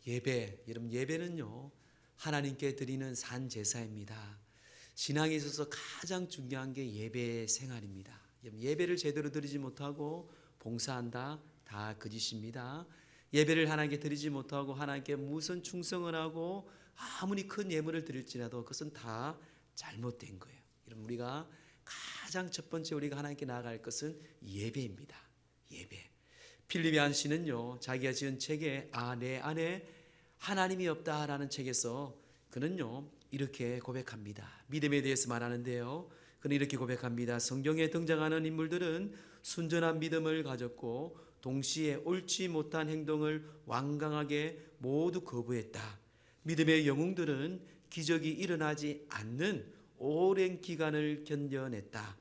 여러분 예배는요 하나님께 드리는 산 제사입니다. 신앙에 있어서 가장 중요한 게 예배 생활입니다. 예배를 제대로 드리지 못하고 봉사한다 다 거짓입니다. 예배를 하나님께 드리지 못하고 하나님께 무슨 충성을 하고 아무리 큰 예물을 드릴지라도 그것은 다 잘못된 거예요. 여러분 우리가 가장 첫 번째 우리가 하나님께 나아갈 것은 예배입니다. 예배. 필립 얀 씨는요 자기가 지은 책에 내 안에 하나님이 없다라는 책에서 그는요 이렇게 고백합니다. 믿음에 대해서 말하는데요 그는 이렇게 고백합니다. 성경에 등장하는 인물들은 순전한 믿음을 가졌고 동시에 옳지 못한 행동을 완강하게 모두 거부했다. 믿음의 영웅들은 기적이 일어나지 않는 오랜 기간을 견뎌냈다.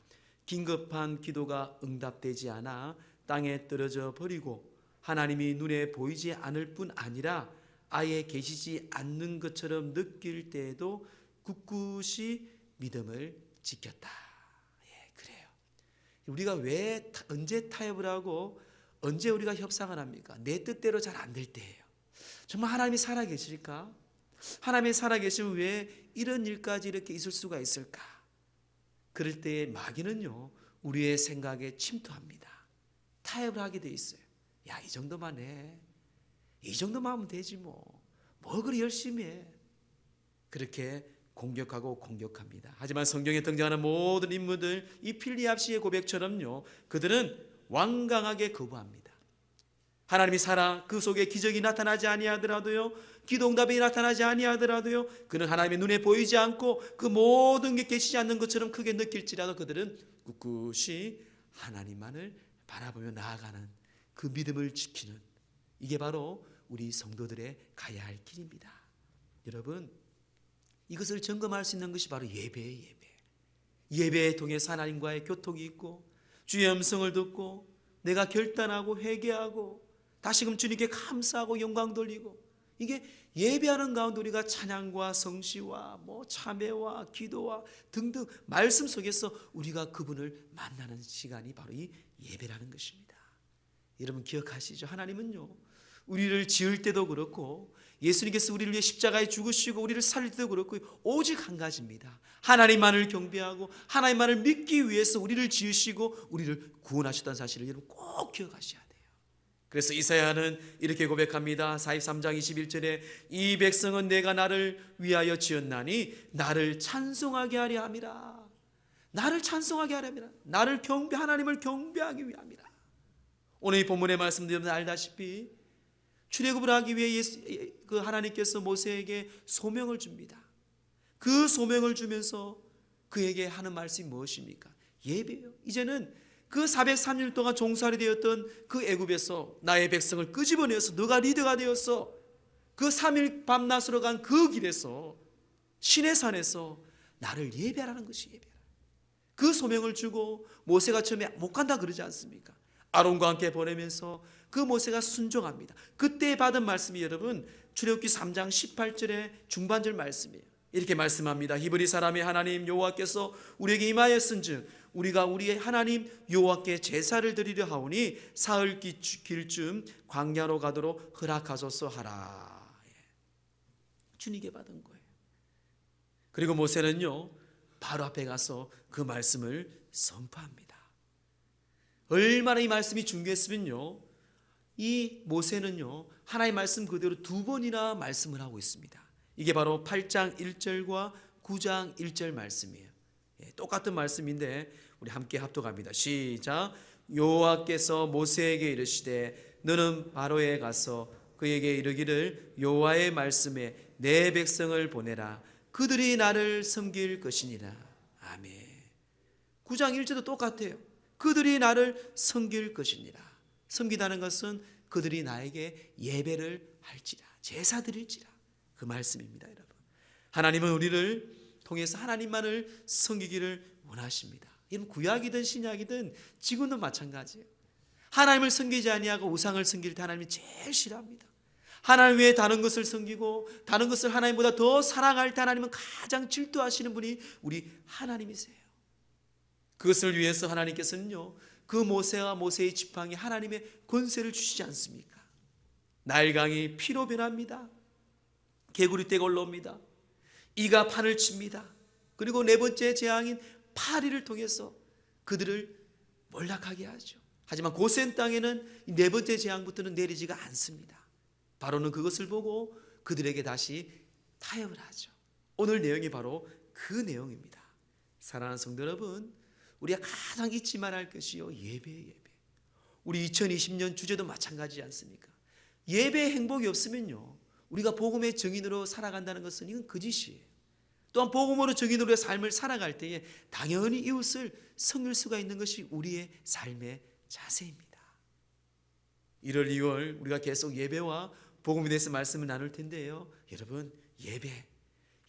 긴급한 기도가 응답되지 않아 땅에 떨어져 버리고 하나님이 눈에 보이지 않을 뿐 아니라 아예 계시지 않는 것처럼 느낄 때에도 굳굳이 믿음을 지켰다. 그래요. 우리가 왜 언제 타협을 하고 언제 우리가 협상을 합니까? 내 뜻대로 잘 안 될 때예요. 정말 하나님이 살아계실까? 하나님이 살아계시면 왜 이런 일까지 이렇게 있을 수가 있을까? 그럴 때 마귀는요 우리의 생각에 침투합니다. 타협을 하게 돼 있어요. 야, 이 정도만 해. 이 정도만 하면 되지 뭐. 뭘 그리 열심히 해. 그렇게 공격합니다. 하지만 성경에 등장하는 모든 인물들 이 필립 씨의 고백처럼요 그들은 완강하게 거부합니다. 하나님이 살아 그 속에 기적이 나타나지 아니하더라도요 기도 응답이 나타나지 아니하더라도요 그는 하나님의 눈에 보이지 않고 그 모든 게 계시지 않는 것처럼 크게 느낄지라도 그들은 꿋꿋이 하나님만을 바라보며 나아가는 그 믿음을 지키는 이게 바로 우리 성도들의 가야 할 길입니다. 여러분 이것을 점검할 수 있는 것이 바로 예배예요. 예배에 통해서 하나님과의 교통이 있고 주의 음성을 듣고 내가 결단하고 회개하고 다시금 주님께 감사하고 영광 돌리고 이게 예배하는 가운데 우리가 찬양과 성시와 참회와 기도와 등등 말씀 속에서 우리가 그분을 만나는 시간이 바로 이 예배라는 것입니다. 여러분 기억하시죠? 하나님은요 우리를 지을 때도 그렇고 예수님께서 우리를 위해 십자가에 죽으시고 우리를 살릴 때도 그렇고 오직 한 가지입니다. 하나님만을 경배하고 하나님만을 믿기 위해서 우리를 지으시고 우리를 구원하셨다는 사실을 여러분 꼭 기억하셔야 돼요. 그래서 이사야는 이렇게 고백합니다. 43장 21절에 이 백성은 내가 나를 위하여 지었나니 나를 찬송하게 하려 함이라. 나를 찬송하게 하려 함이라. 나를 하나님을 경배하기 위함이라. 오늘 이 본문의 말씀도 여러분 알다시피 출애굽을 하기 위해 그 하나님께서 모세에게 소명을 줍니다. 그 소명을 주면서 그에게 하는 말씀이 무엇입니까? 예배예요. 이제는 그 403일 동안 종살이 되었던 그 애굽에서 나의 백성을 끄집어내어서 너가 리더가 되어서 그 3일 밤낮으로 간 그 길에서 시내산에서 나를 예배하라는 것이 예배라. 그 소명을 주고 모세가 처음에 못 간다 그러지 않습니까? 아론과 함께 보내면서 그 모세가 순종합니다. 그때 받은 말씀이 여러분 출애굽기 3장 18절의 중반절 말씀이에요. 이렇게 말씀합니다. 히브리 사람의 하나님 여호와께서 우리에게 임하였은즉 우리가 우리의 하나님 여호와께 제사를 드리려 하오니 사흘 길쯤 광야로 가도록 허락하소서 하라. 주님께 받은 거예요. 그리고 모세는요 바로 앞에 가서 그 말씀을 선포합니다. 얼마나 이 말씀이 중요했으면요 이 모세는요 하나님의 말씀 그대로 2번이나 말씀을 하고 있습니다. 이게 바로 8장 1절과 9장 1절 말씀이에요. 똑같은 말씀인데 우리 함께 합독합니다. 시작. 여호와께서 모세에게 이르시되 너는 바로에 가서 그에게 이르기를 여호와의 말씀에 내 백성을 보내라. 그들이 나를 섬길 것이니라. 아멘. 9장 1절도 똑같아요. 그들이 나를 섬길 것이니라. 섬기다는 것은 그들이 나에게 예배를 할지라, 제사 드릴지라, 그 말씀입니다. 여러분 하나님은 우리를 통해서 하나님만을 섬기기를 원하십니다. 이런 구약이든 신약이든 지금도 마찬가지예요. 하나님을 섬기지 아니하고 우상을 섬길 때 하나님이 제일 싫어합니다. 하나님 외에 다른 것을 섬기고 다른 것을 하나님보다 더 사랑할 때 하나님은 가장 질투하시는 분이 우리 하나님이세요. 그것을 위해서 하나님께서는요 그 모세와 모세의 지팡이 하나님의 권세를 주시지 않습니까? 나일강이 피로 변합니다. 개구리떼가 올라옵니다. 이가 판을 칩니다. 그리고 네 번째 재앙인 파리를 통해서 그들을 몰락하게 하죠. 하지만 고센 땅에는 이 네 번째 재앙부터는 내리지가 않습니다. 바로는 그것을 보고 그들에게 다시 타협을 하죠. 오늘 내용이 바로 그 내용입니다. 사랑하는 성도 여러분, 우리가 가장 잊지 말아야 할 것이요, 예배예요. 예배. 우리 2020년 주제도 마찬가지지 않습니까? 예배의 행복이 없으면요, 우리가 복음의 증인으로 살아간다는 것은 이건 거짓이에요. 또한 복음으로 증인으로의 삶을 살아갈 때에 당연히 이웃을 섬길 수가 있는 것이 우리의 삶의 자세입니다. 1월, 2월 우리가 계속 예배와 복음에 대해서 말씀을 나눌 텐데요, 여러분, 예배,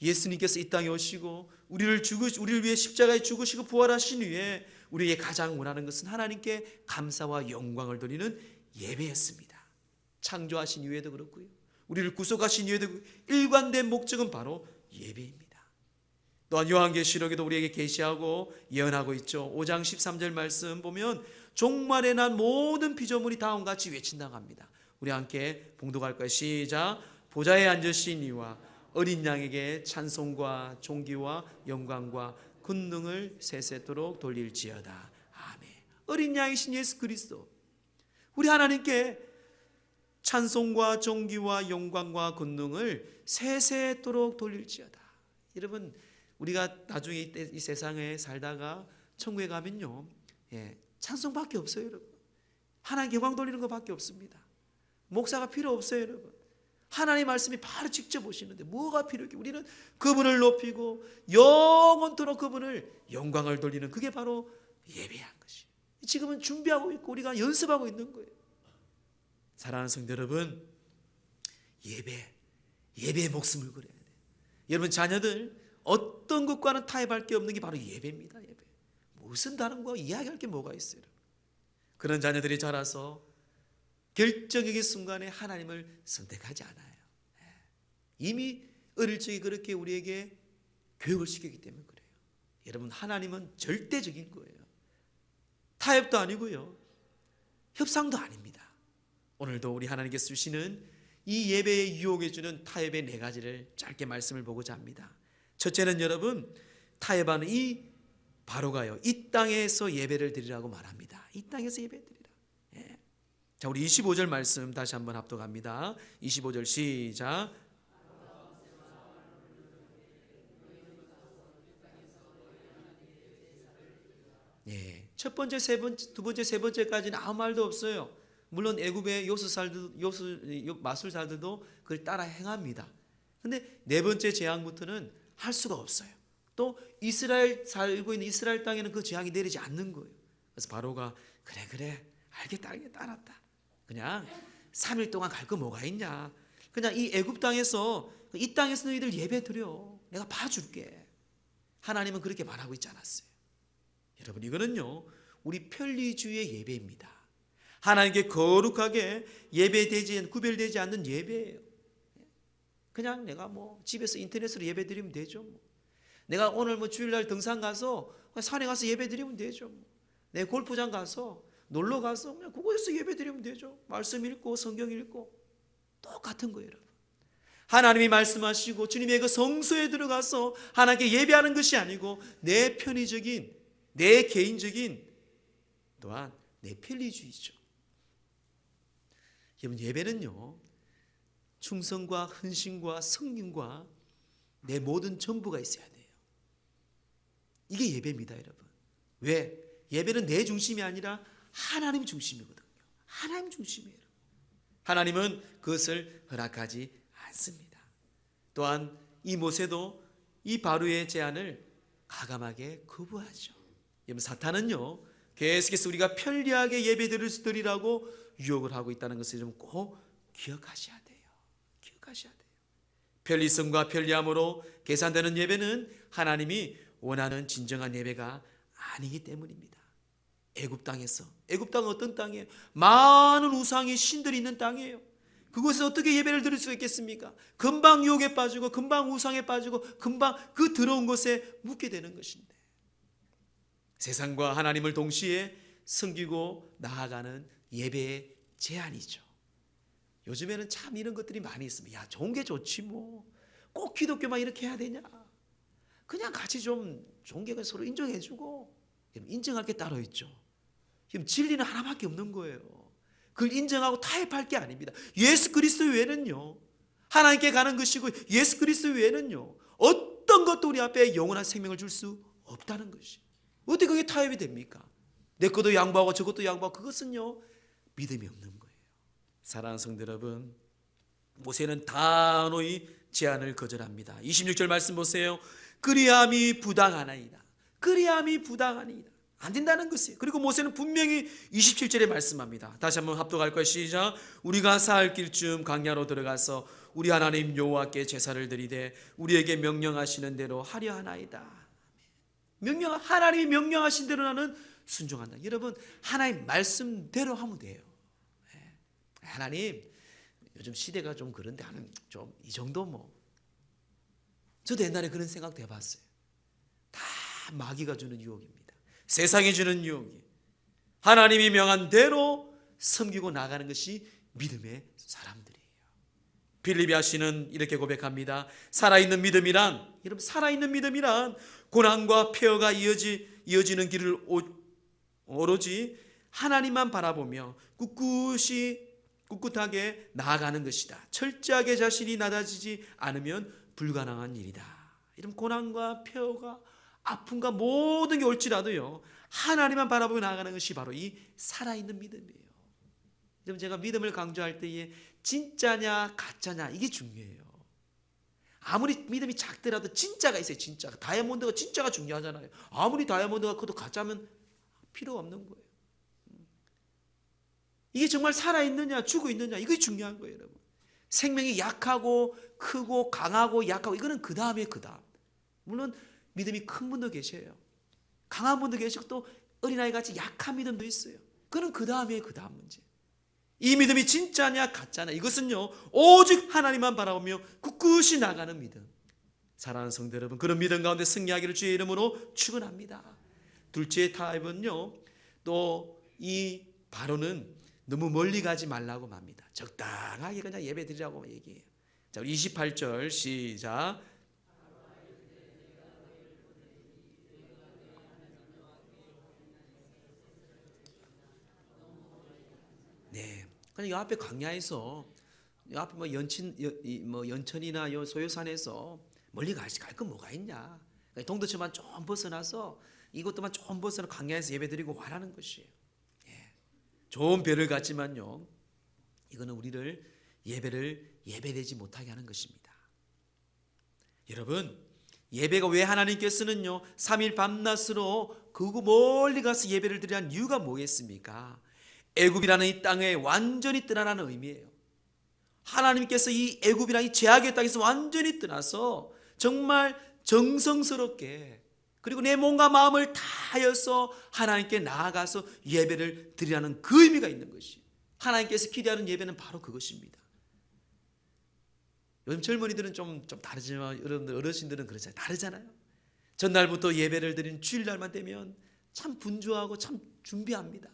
예수님께서 이 땅에 오시고 우리를 위해 십자가에 죽으시고 부활하신 후에 우리에게 가장 원하는 것은 하나님께 감사와 영광을 드리는 예배였습니다. 창조하신 이후에도 그렇고요, 우리를 구속하신 이후에도 일관된 목적은 바로 예배입니다. 또한 요한계시록에도 우리에게 계시하고 예언하고 있죠. 5장 13절 말씀 보면 종말에 난 모든 피조물이 다음같이 외친다고 합니다. 우리 함께 봉독할까요? 시작. 보좌에 앉으신 이와 어린 양에게 찬송과 존귀와 영광과 권능을 세세토록 돌릴지어다. 아멘. 어린 양이신 예수 그리스도, 우리 하나님께 찬송과 존귀와 영광과 권능을 세세토록 돌릴지어다. 여러분, 우리가 나중에 이 세상에 살다가 천국에 가면요, 찬송밖에 없어요. 여러분, 하나님께 영광 돌리는 것밖에 없습니다. 목사가 필요 없어요. 여러분, 하나님의 말씀이 바로 직접 오시는데 뭐가 필요해? 우리는 그분을 높이고 영원토록 그분을 영광을 돌리는, 그게 바로 예배한 것이에요. 지금은 준비하고 있고 우리가 연습하고 있는 거예요. 사랑하는 성도 여러분, 예배에 목숨을 걸어야 돼요. 여러분, 자녀들 어떤 것과는 타협할 게 없는 게 바로 예배입니다. 예배. 무슨 다른 거 이야기할 게 뭐가 있어요? 그런 자녀들이 자라서 결정적인 순간에 하나님을 선택하지 않아요. 이미 어릴 적에 그렇게 우리에게 교육을 시키기 때문에 그래요. 여러분, 하나님은 절대적인 거예요. 타협도 아니고요, 협상도 아닙니다. 오늘도 우리 하나님께서 주시는 이 예배에 유혹해 주는 타협의 네 가지를 짧게 말씀을 보고자 합니다. 첫째는 여러분, 타협하는 이 바로가요, 이 땅에서 예배를 드리라고 말합니다. 이 땅에서 예배 드리라. 자, 우리 25절 말씀 다시 한번 합독합니다. 25절 시작. 첫 번째, 세 번째, 두 번째, 세 번째까지는 아무 말도 없어요. 물론 애굽의 마술사들도 그걸 따라 행합니다. 근데 네 번째 재앙부터는 할 수가 없어요. 또 이스라엘 살고 있는 이스라엘 땅에는 그 재앙이 내리지 않는 거예요. 그래서 바로가 그래 알겠다 알았다. 그냥 3일 동안 갈 거 뭐가 있냐. 그냥 이 애굽 땅에서, 이 땅에서 너희들 예배 드려. 내가 봐줄게. 하나님은 그렇게 말하고 있지 않았어요. 여러분, 이거는요, 우리 편리주의의 예배입니다. 하나님께 거룩하게 구별되지 않는 예배예요. 그냥 내가 집에서 인터넷으로 예배 드리면 되죠. 내가 오늘 주일날 등산 가서 산에 가서 예배 드리면 되죠. 내 골프장 가서 놀러 가서 그냥 그곳에서 예배 드리면 되죠. 말씀 읽고 성경 읽고 똑같은 거예요. 여러분, 하나님이 말씀하시고 주님의 그 성소에 들어가서 하나님께 예배하는 것이 아니고 내 편의적인, 내 개인적인, 또한 내 편리주의죠. 여러분, 예배는요, 충성과 헌신과 성김과 내 모든 전부가 있어야 돼요. 이게 예배입니다. 여러분, 왜? 예배는 내 중심이 아니라 하나님 중심이거든요. 하나님 중심이에요. 하나님은 그것을 허락하지 않습니다. 또한 이 모세도 이 바로의 제안을 가감하게 거부하죠. 여러분, 사탄은요, 계속해서 우리가 편리하게 예배 드리라고 유혹을 하고 있다는 것을 좀 꼭 기억하셔야 돼요. 편리성과 편리함으로 계산되는 예배는 하나님이 원하는 진정한 예배가 아니기 때문입니다. 애굽 땅은 어떤 땅이에요? 많은 우상의 신들이 있는 땅이에요. 그곳에서 어떻게 예배를 드릴 수가 있겠습니까? 금방 유혹에 빠지고 금방 우상에 빠지고 금방 그 더러운 것에 묻게 되는 것인데, 세상과 하나님을 동시에 섬기고 나아가는 예배의 제안이죠. 요즘에는 참 이런 것들이 많이 있습니다. 야, 좋은 게 좋지 뭐. 꼭 기독교만 이렇게 해야 되냐. 그냥 같이 좀 좋은 게 서로 인정해주고. 인정할 게 따로 있죠. 지금 진리는 하나밖에 없는 거예요. 그걸 인정하고 타협할 게 아닙니다. 예수 그리스도 외에는요, 하나님께 가는 것이고 예수 그리스도 외에는요, 어떤 것도 우리 앞에 영원한 생명을 줄 수 없다는 것이. 어떻게 그게 타협이 됩니까? 내 것도 양보하고 저것도 양보하고, 그것은요 믿음이 없는 거예요. 사랑하는 성도 여러분, 모세는 단호히 제안을 거절합니다. 26절 말씀 보세요. 그리함이 부당하나이다. 그리함이 부당하니이다. 안 된다는 것이에요. 그리고 모세는 분명히 27절에 말씀합니다. 다시 한번 합독할 거예요. 시작. 우리가 사흘 길쯤 광야로 들어가서 우리 하나님 여호와께 제사를 드리되 우리에게 명령하시는 대로 하려 하나이다. 하나님이 명령하신 대로 나는 순종한다. 여러분, 하나님 말씀대로 하면 돼요. 하나님, 요즘 시대가 좀 그런데 하는 좀 이 정도 뭐. 저도 옛날에 그런 생각도 해봤어요. 다 마귀가 주는 유혹입니다. 세상이 주는 유혹이. 하나님이 명한 대로 섬기고 나가는 것이 믿음의 사람들이에요. 빌립야 씨는 이렇게 고백합니다. 살아있는 믿음이란, 여러분, 살아있는 믿음이란 고난과 폐허가 이어지는 길을 오로지 하나님만 바라보며 꿋꿋하게 나아가는 것이다. 철저하게 자신이 낮아지지 않으면 불가능한 일이다. 이런 고난과 폐허가 아픔과 모든 게 올지라도요, 하나님만 바라보며 나아가는 것이 바로 이 살아있는 믿음이에요. 여러분, 제가 믿음을 강조할 때에 진짜냐 가짜냐 이게 중요해요. 아무리 믿음이 작더라도 진짜가 있어요. 진짜가. 다이아몬드가 진짜가 중요하잖아요. 아무리 다이아몬드가 커도 가짜면 필요 없는 거예요. 이게 정말 살아있느냐 죽어 있느냐 이게 중요한 거예요. 여러분, 생명이 약하고 크고 강하고 약하고 이거는 그 다음에 그 다음. 물론 믿음이 큰 분도 계셔요. 강한 분도 계시고 또 어린아이 같이 약한 믿음도 있어요. 그건 그 다음에 그 다음 문제. 이 믿음이 진짜냐 가짜냐 이것은요 오직 하나님만 바라보며 꿋꿋이 나가는 믿음. 사랑하는 성도 여러분, 그런 믿음 가운데 승리하기를 주의 이름으로 축원합니다. 둘째 타입은요, 또 이 바로는 너무 멀리 가지 말라고 맙니다. 적당하게 그냥 예배 드리라고 얘기해요. 자, 우리 28절 시작. 네. 그냥 요 앞에 광야에서 요 앞에 뭐 연천이나 요 소요산에서 멀리 갈 거 뭐가 있냐? 동두천만 좀 벗어나서 이것도만 좀 벗어나 광야에서 예배드리고 와라는 것이에요. 예. 좋은 별을 갖지만요, 이거는 우리를 예배되지 못하게 하는 것입니다. 여러분, 예배가 왜 하나님께서는요 3일 밤낮으로 그 멀리 가서 예배를 드리는 이유가 뭐겠습니까? 애굽이라는 이 땅에 완전히 떠나라는 의미예요. 하나님께서 이 애굽이라는 이 죄악의 땅에서 완전히 떠나서 정말 정성스럽게, 그리고 내 몸과 마음을 다하여서 하나님께 나아가서 예배를 드리라는 그 의미가 있는 것이, 하나님께서 기대하는 예배는 바로 그것입니다. 요즘 젊은이들은 좀 다르지만 여러분들 어르신들은 그렇잖아요. 다르잖아요. 전날부터 예배를 드린 주일날만 되면 참 분주하고 참 준비합니다.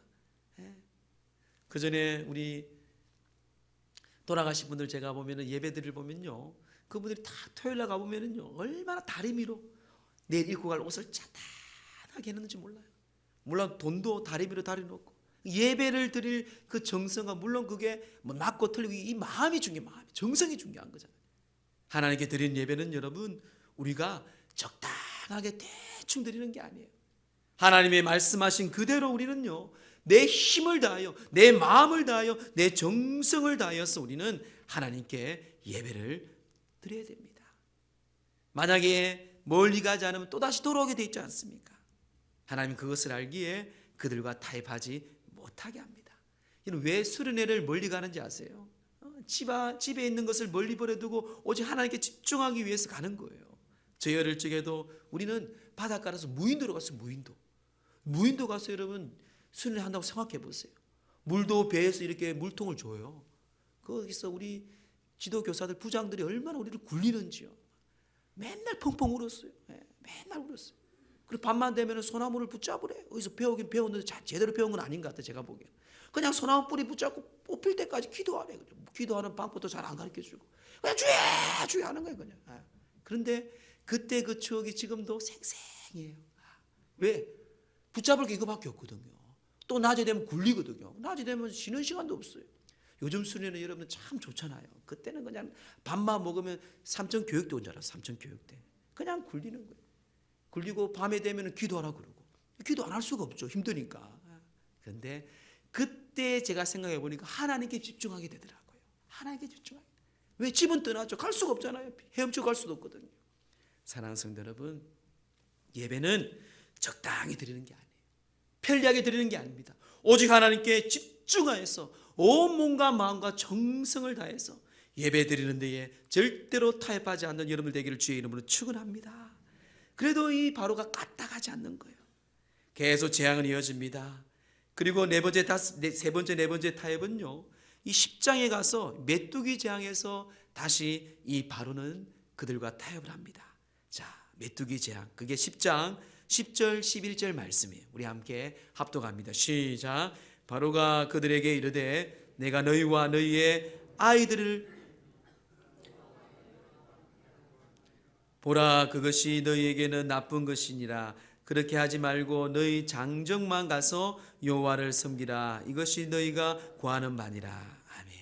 그 전에 우리 돌아가신 분들 제가 보면은 예배들을 보면요, 그분들이 다 토요일날 가보면은요 얼마나 다리미로 내일 입고 갈 옷을 짜다하게 했는지 몰라요. 물론 돈도 다리미로 다려놓고 예배를 드릴 그 정성과, 물론 그게 뭐 맞고 틀리고 이 마음이 중요해. 정성이 중요한 거잖아요. 하나님께 드린 예배는 여러분 우리가 적당하게 대충 드리는 게 아니에요. 하나님의 말씀하신 그대로 우리는요 내 힘을 다하여, 내 마음을 다하여, 내 정성을 다하여서 우리는 하나님께 예배를 드려야 됩니다. 만약에 멀리 가지 않으면 또다시 돌아오게 돼 있지 않습니까? 하나님 그것을 알기에 그들과 타협하지 못하게 합니다. 왜 수련회를 멀리 가는지 아세요? 집에 있는 것을 멀리 버려두고 오직 하나님께 집중하기 위해서 가는 거예요. 저희 어릴 적에도 우리는 바닷가라서 무인도로 갔어요. 무인도 가서 여러분 수련회 한다고 생각해 보세요. 물도 배에서 이렇게 물통을 줘요. 거기서 우리 지도교사들 부장들이 얼마나 우리를 굴리는지요. 맨날 펑펑 울었어요. 맨날 울었어요. 그리고 밤만 되면 소나무를 붙잡으래. 어디서 배우긴 배웠는데 제대로 배운 건 아닌 것 같아요. 제가 보기에는. 그냥 소나무 뿌리 붙잡고 뽑힐 때까지 기도하래. 기도하는 방법도 잘 안 가르쳐주고 그냥 주여 주여 하는 거예요 그냥. 그런데 그때 그 추억이 지금도 생생해요. 왜? 붙잡을 게 이거밖에 없거든요. 또 낮에 되면 굴리거든요. 낮에 되면 쉬는 시간도 없어요. 요즘 수련회 여러분들 참 좋잖아요. 그때는 그냥 밥만 먹으면 삼천 교육대 온 줄 알았어. 삼천 교육대. 그냥 굴리는 거예요. 굴리고 밤에 되면 기도하라 그러고. 기도 안 할 수가 없죠. 힘드니까. 그런데 그때 제가 생각해 보니까 하나님께 집중하게 되더라고요. 하나님께 집중하게. 왜? 집은 떠나죠. 갈 수가 없잖아요. 헤엄쳐 갈 수도 없거든요. 사랑하는 성도 여러분, 예배는 적당히 드리는 게 아니에요. 편리하게 드리는 게 아닙니다. 오직 하나님께 집중하여서 온 몸과 마음과 정성을 다해서 예배 드리는 데에 절대로 타협하지 않는 여러분들 되기를 주의 이름으로 축원합니다. 그래도 이 바로가 까딱하지 않는 거예요. 계속 재앙은 이어집니다. 그리고 네 번째 타협은요, 이 10장에 가서 메뚜기 재앙에서 다시 이 바로는 그들과 타협을 합니다. 자, 메뚜기 재앙, 그게 10장 10절 11절 말씀이에요. 우리 함께 합독합니다. 시작. 바로가 그들에게 이르되 내가 너희와 너희의 아이들을 보라, 그것이 너희에게는 나쁜 것이니라. 그렇게 하지 말고 너희 장정만 가서 여호와를 섬기라. 이것이 너희가 구하는 바니라. 아멘.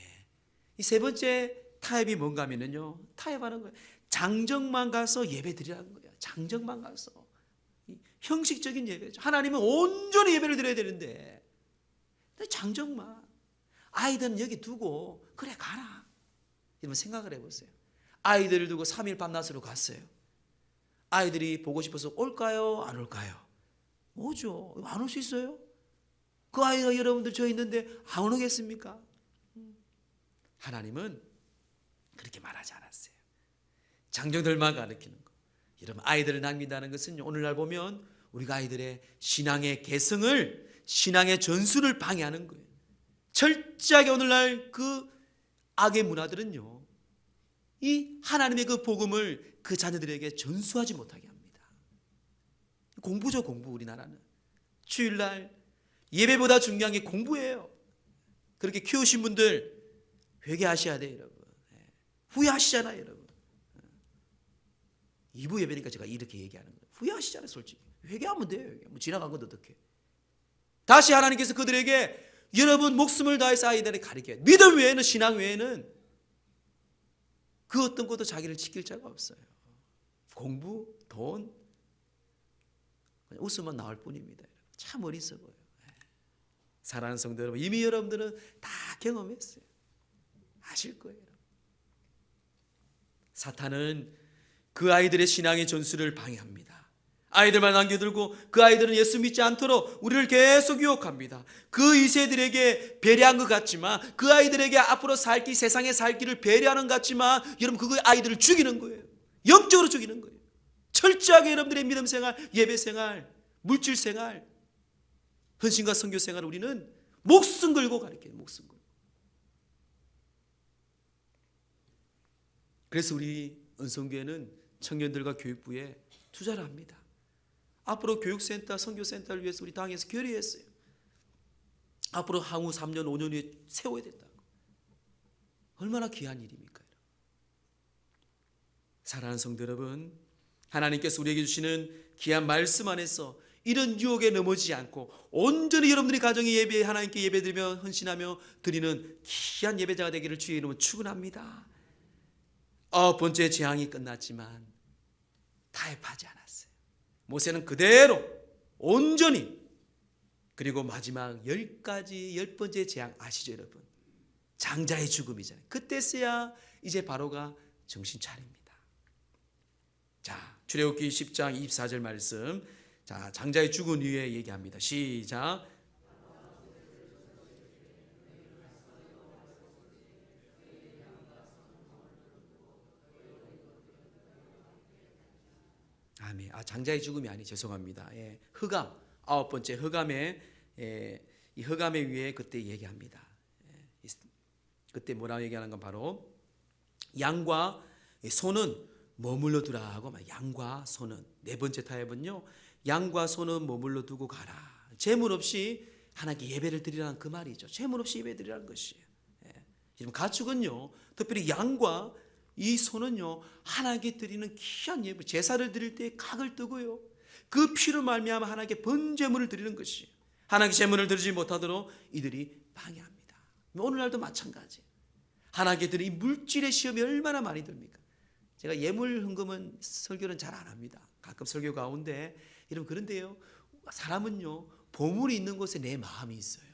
이 세 번째 타협이 뭔가 하면요, 타협하는 거예요. 장정만 가서 예배 드리라는 거예요. 장정만 가서. 형식적인 예배죠. 하나님은 온전히 예배를 드려야 되는데 장정만. 아이들은 여기 두고 그래 가라. 여러분 생각을 해보세요. 아이들을 두고 3일 밤낮으로 갔어요. 아이들이 보고 싶어서 올까요? 안 올까요? 오죠. 안 올 수 있어요? 그 아이가 여러분들 저 있는데 안 오겠습니까? 하나님은 그렇게 말하지 않았어요. 장정들만 가르치는 거. 여러분, 아이들을 낭비한다는 것은 오늘날 보면 우리가 아이들의 신앙의 개성을, 신앙의 전술을 방해하는 거예요. 철저하게 오늘날 그 악의 문화들은요, 이 하나님의 그 복음을 그 자녀들에게 전수하지 못하게 합니다. 공부죠, 공부. 우리나라는 주일날 예배보다 중요한 게 공부예요. 그렇게 키우신 분들 회개하셔야 돼요, 여러분. 후회하시잖아요, 여러분. 2부 예배니까 제가 이렇게 얘기하는 거예요. 후회하시잖아요, 솔직히. 회개하면 돼요. 뭐 지나간 건데 어떡해. 다시 하나님께서 그들에게 여러분 목숨을 다해서 아이들에게 가르쳐요. 믿음 외에는, 신앙 외에는 그 어떤 것도 자기를 지킬 자가 없어요. 공부, 돈, 그냥 웃으면 나올 뿐입니다. 참 어리석어요. 사랑하는 성도 여러분, 이미 여러분들은 다 경험했어요. 아실 거예요. 사탄은 그 아이들의 신앙의 전술을 방해합니다. 아이들만 남겨들고 그 아이들은 예수 믿지 않도록 우리를 계속 유혹합니다. 그 2세들에게 배려한 것 같지만, 그 아이들에게 앞으로 세상에 살 길을 배려하는 것 같지만, 여러분 그 아이들을 죽이는 거예요. 영적으로 죽이는 거예요. 철저하게 여러분들의 믿음 생활, 예배 생활, 물질 생활, 헌신과 선교 생활을 우리는 목숨 걸고 가르쳐요. 목숨 걸고. 그래서 우리 은성교회는 청년들과 교육부에 투자를 합니다. 앞으로 교육센터, 선교센터를 위해서 우리 당에서 결의했어요. 앞으로 향후 3년, 5년 후에 세워야 된다고. 얼마나 귀한 일입니까? 사랑하는 성도 여러분, 하나님께서 우리에게 주시는 귀한 말씀 안에서 이런 유혹에 넘어지지 않고 온전히 여러분들이 가정에 예배, 하나님께 예배드리며 헌신하며 드리는 귀한 예배자가 되기를 주의 이름으로 축원합니다. 9번째 재앙이 끝났지만 타협하지 않았어요. 모세는 그대로 온전히, 그리고 마지막 10번째 재앙 아시죠, 여러분? 장자의 죽음이잖아요. 그때서야 이제 바로가 정신 차립니다. 자, 출애굽기 10장 24절 말씀. 자, 장자의 죽은 이후에 얘기합니다. 시작. 아멘. 장자의 죽음이 아니, 죄송합니다. 흑암, 9번째 흑암의, 이 흑암의 위에 그때 얘기합니다. 그때 뭐라고 얘기하는 건 바로 양과 소는 머물러 두라 하고, 양과 소는, 네 번째 타협은요, 양과 소는 머물러 두고 가라. 재물 없이 하나님께 예배를 드리라는 그 말이죠. 재물 없이 예배 드리라는 것이에요. 지금 가축은요, 특별히 양과 이 소는요, 하나님께 드리는 귀한 예물, 제사를 드릴 때 각을 뜨고요, 그 피로 말미암아 하나님께 번제물을 드리는 것이, 하나님께 제물을 드리지 못하도록 이들이 방해합니다. 오늘날도 마찬가지. 하나님께 드린 이 물질의 시험이 얼마나 많이 듭니까? 제가 예물 헌금은 설교는 잘 안 합니다. 가끔 설교 가운데 이러면 그런데요, 사람은요, 보물이 있는 곳에 내 마음이 있어요.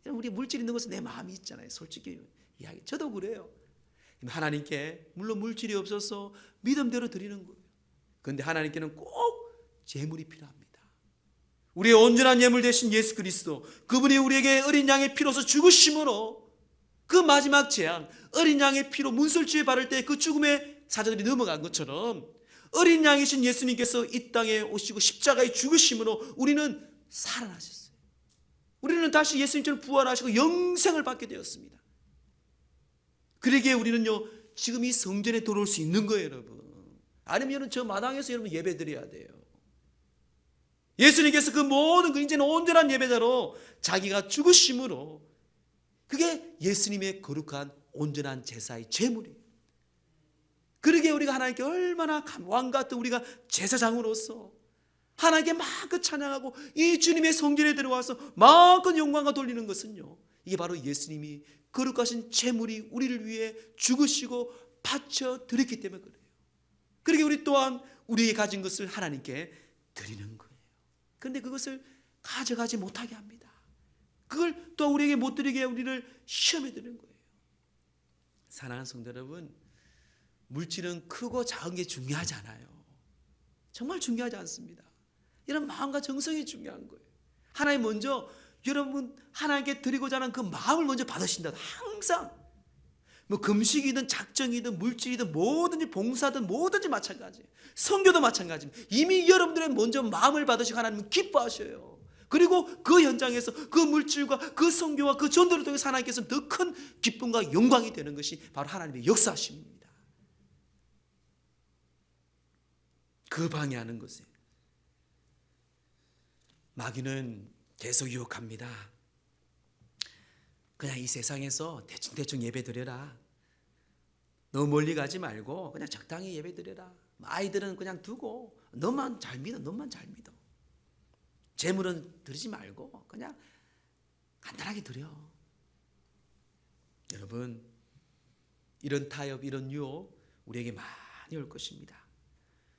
우리 물질 있는 곳에 내 마음이 있잖아요. 솔직히 이야기. 저도 그래요. 하나님께 물론 물질이 없어서 믿음대로 드리는 거예요. 그런데 하나님께는 꼭 제물이 필요합니다. 우리의 온전한 예물 되신 예수 그리스도, 그분이 우리에게 어린 양의 피로서 죽으심으로 그 마지막 재앙, 어린 양의 피로 문설주에 바를 때 그 죽음의 사자들이 넘어간 것처럼 어린 양이신 예수님께서 이 땅에 오시고 십자가에 죽으심으로 우리는 살아나셨어요. 우리는 다시 예수님처럼 부활하시고 영생을 받게 되었습니다. 그러기에 우리는요, 지금 이 성전에 들어올 수 있는 거예요, 여러분. 아니면 저 마당에서 여러분 예배 드려야 돼요. 예수님께서 그 모든 그 이제는 온전한 예배자로 자기가 죽으심으로, 그게 예수님의 거룩한 온전한 제사의 제물이에요. 그러기에 우리가 하나님께 얼마나 왕 같은 우리가 제사장으로서 하나님께 마음껏 찬양하고 이 주님의 성전에 들어와서 마음껏 영광과 돌리는 것은요, 이게 바로 예수님이 거룩하신 제물이 우리를 위해 죽으시고 바쳐 드렸기 때문에 그래요. 그러기에 우리 또한 우리의 가진 것을 하나님께 드리는 거예요. 그런데 그것을 가져가지 못하게 합니다. 그걸 또 우리에게 못 드리게 우리를 시험에 드는 거예요. 사랑하는 성도 여러분, 물질은 크고 작은 게 중요하지 않아요. 정말 중요하지 않습니다. 이런 마음과 정성이 중요한 거예요. 하나님 먼저 여러분 하나님께 드리고자 하는 그 마음을 먼저 받으신다. 항상 뭐 금식이든 작정이든 물질이든 뭐든지 봉사든 뭐든지 마찬가지예요. 선교도 마찬가지입니다. 이미 여러분들의 먼저 마음을 받으시고 하나님은 기뻐하셔요. 그리고 그 현장에서 그 물질과 그 선교와 그 전도를 통해서 하나님께서는 더 큰 기쁨과 영광이 되는 것이 바로 하나님의 역사심입니다. 그 방해하는 것에 마귀는 계속 유혹합니다. 그냥 이 세상에서 대충 예배 드려라. 너무 멀리 가지 말고 그냥 적당히 예배 드려라. 아이들은 그냥 두고 너만 잘 믿어. 재물은 드리지 말고 그냥 간단하게 드려. 여러분, 이런 타협, 이런 유혹 우리에게 많이 올 것입니다.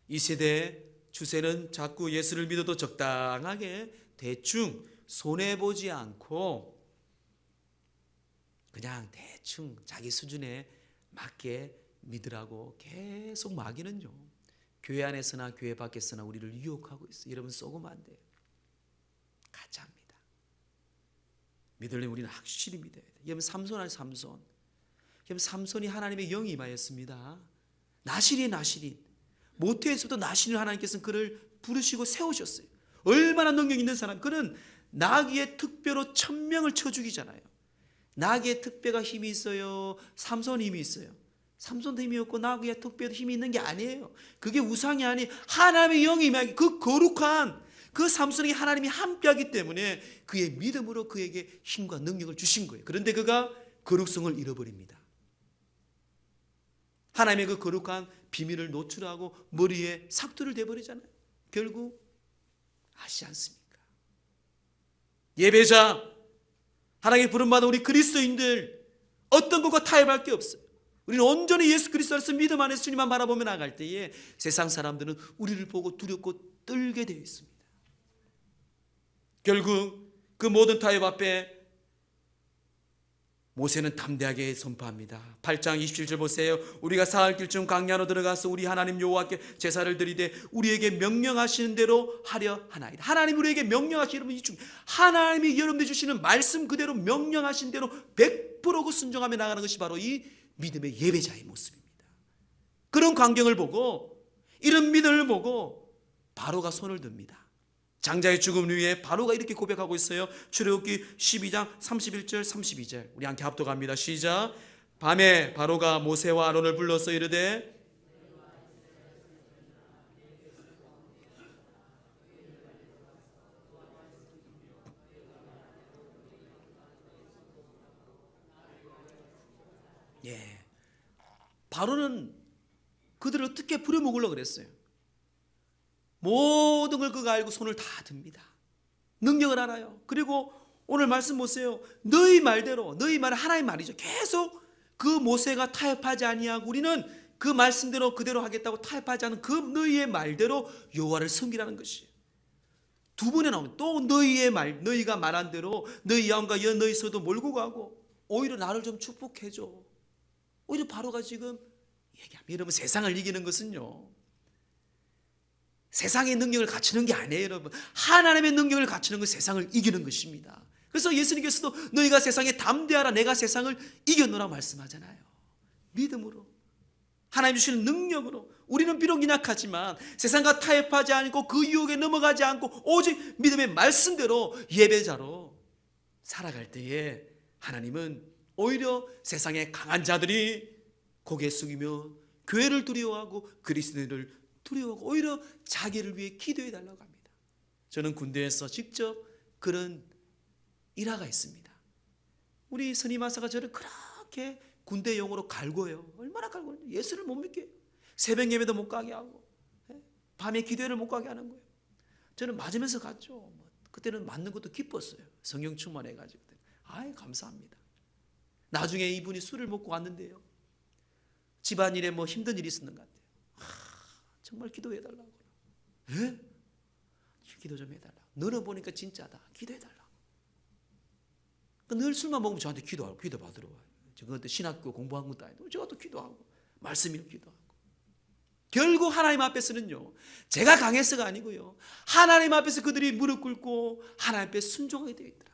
이 세대의 추세는 자꾸 예수를 믿어도 적당하게 대충 손해보지 않고 그냥 대충 자기 수준에 맞게 믿으라고 계속 마귀는요, 교회 안에서나 교회 밖에서나 우리를 유혹하고 있어요. 여러분 쏘고만 안 돼요. 가짜입니다. 믿으려면 우리는 확실히 믿어야 돼요. 여러분 삼손 아니 삼손. 여러분 삼손이 하나님의 영이 임하였습니다. 나실인. 모태에서부터 나실인 하나님께서는 그를 부르시고 세우셨어요. 얼마나 능력 있는 사람. 그는 나귀의 특배로 1000명을 쳐 죽이잖아요. 나귀의 특배가 힘이 있어요? 삼손 힘이 있어요? 삼손도 힘이 없고 나귀의 특배도 힘이 있는 게 아니에요. 그게 우상이 아니 하나님의 영이 임하기, 그 거룩한 그 삼손에게 하나님이 함께하기 때문에 그의 믿음으로 그에게 힘과 능력을 주신 거예요. 그런데 그가 거룩성을 잃어버립니다. 하나님의 그 거룩한 비밀을 노출하고 머리에 삭두를 대버리잖아요. 결국 아시지 않습니까? 예배자, 하나님의 부름받은 우리 그리스도인들 어떤 것과 타협할 게 없어요. 우리는 온전히 예수 그리스도 안에서 믿음 안에서 주님만 바라보며 나갈 때에 세상 사람들은 우리를 보고 두렵고 떨게 되어 있습니다. 결국 그 모든 타협 앞에 모세는 담대하게 선포합니다. 8장 27절 보세요. 우리가 사흘 길쯤 광야로 들어가서 우리 하나님 여호와께 제사를 드리되 우리에게 명령하시는 대로 하려 하나이다. 하나님 우리에게 명령하시는, 여러분 하나님이 여러분들 주시는 말씀 그대로 명령하신 대로 100% 순종하며 나가는 것이 바로 이 믿음의 예배자의 모습입니다. 그런 광경을 보고, 이런 믿음을 보고 바로가 손을 듭니다. 장자의 죽음 위에 바로가 이렇게 고백하고 있어요. 출애굽기 12장 31절 32절 우리 함께 합독합니다. 시작. 밤에 바로가 모세와 아론을 불러서 이르되 바로는 그들을 어떻게 부려먹으려고 그랬어요. 모든 걸 그가 알고 손을 다 듭니다. 능력을 알아요. 그리고 오늘 말씀 보세요. 너희 말대로, 너희 말은 하나의 말이죠. 계속 그 모세가 타협하지 아니하고 우리는 그 말씀대로 그대로 하겠다고 타협하지 않은 그 너희의 말대로 여호와를 섬기라는 것이에요. 두 번에 나오면 또 너희의 말, 너희가 말한 대로 너희 양과 너희 소도 몰고 가고 오히려 나를 좀 축복해줘. 오히려 바로가 지금 얘기합니다. 여러분, 세상을 이기는 것은요, 세상의 능력을 갖추는 게 아니에요. 여러분, 하나님의 능력을 갖추는 건 세상을 이기는 것입니다. 그래서 예수님께서도 너희가 세상에 담대하라, 내가 세상을 이겼노라 말씀하잖아요. 믿음으로, 하나님 주시는 능력으로. 우리는 비록 연약하지만 세상과 타협하지 않고 그 유혹에 넘어가지 않고 오직 믿음의 말씀대로 예배자로 살아갈 때에 하나님은 오히려 세상의 강한 자들이 고개 숙이며 교회를 두려워하고 그리스도인을 두려워하고 오히려 자기를 위해 기도해 달라고 합니다. 저는 군대에서 직접 그런 일화가 있습니다. 우리 선임하사가 저를 그렇게 군대 용어로 갈고요. 얼마나 갈고요. 예수를 못 믿게, 새벽 예배도 못 가게 하고 밤에 기도회를 못 가게 하는 거예요. 저는 맞으면서 갔죠. 그때는 맞는 것도 기뻤어요. 성령 충만해가지고. 아이, 감사합니다. 나중에 이분이 술을 먹고 왔는데요, 집안일에 뭐 힘든 일이 있었는 것 같아요. 정말 기도해달라고. 예? 기도 좀 해달라고. 너는 보니까 진짜다. 기도해달라고. 늘 술만 먹으면 저한테 기도 받으러 와요. 제가 신학교 공부한 것도 아니고 제가 또 기도하고 말씀 읽고 기도하고. 결국 하나님 앞에서는요, 제가 강해서가 아니고요, 하나님 앞에서 그들이 무릎 꿇고 하나님 앞에 순종하게 되어 있더라고요.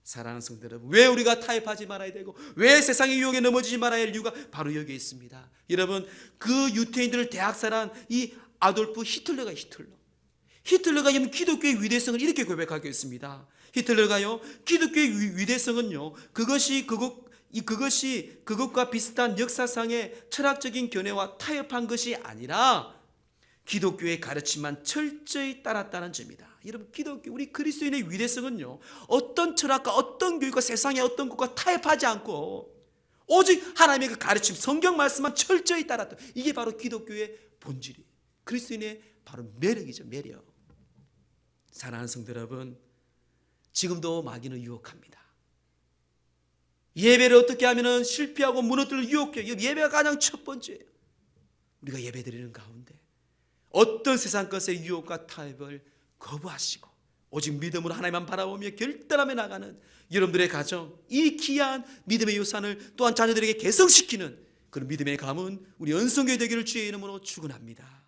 사랑하는 성도 여러분, 왜 우리가 타협하지 말아야 되고 왜 세상의 유혹에 넘어지지 말아야 할 이유가 바로 여기에 있습니다. 여러분, 그 유태인들을 대학살한 이 아돌프 히틀러가 히틀러가 기독교의 위대성을 이렇게 고백하고 있습니다. 히틀러가요, 기독교의 위대성은요, 그것이 그것과 비슷한 역사상의 철학적인 견해와 타협한 것이 아니라 기독교의 가르침만 철저히 따랐다는 점이다. 여러분, 기독교, 우리 그리스도인의 위대성은요, 어떤 철학과 어떤 교육과 세상의 어떤 것과 타협하지 않고 오직 하나님의 그 가르침, 성경 말씀만 철저히 따랐다. 이게 바로 기독교의 본질이에요. 그리스도인의 바로 매력이죠, 매력. 사랑하는 성도 여러분, 지금도 마귀는 유혹합니다. 예배를 어떻게 하면 실패하고 무너뜨릴 유혹해요. 예배가 가장 첫 번째예요. 우리가 예배드리는 가운데 어떤 세상 것의 유혹과 타협을 거부하시고 오직 믿음으로 하나님만 바라보며 결단하며 나가는 여러분들의 가정, 이 귀한 믿음의 유산을 또한 자녀들에게 개성시키는 그런 믿음의 가문, 우리 은성교회 되기를 주의 이름으로 축원합니다.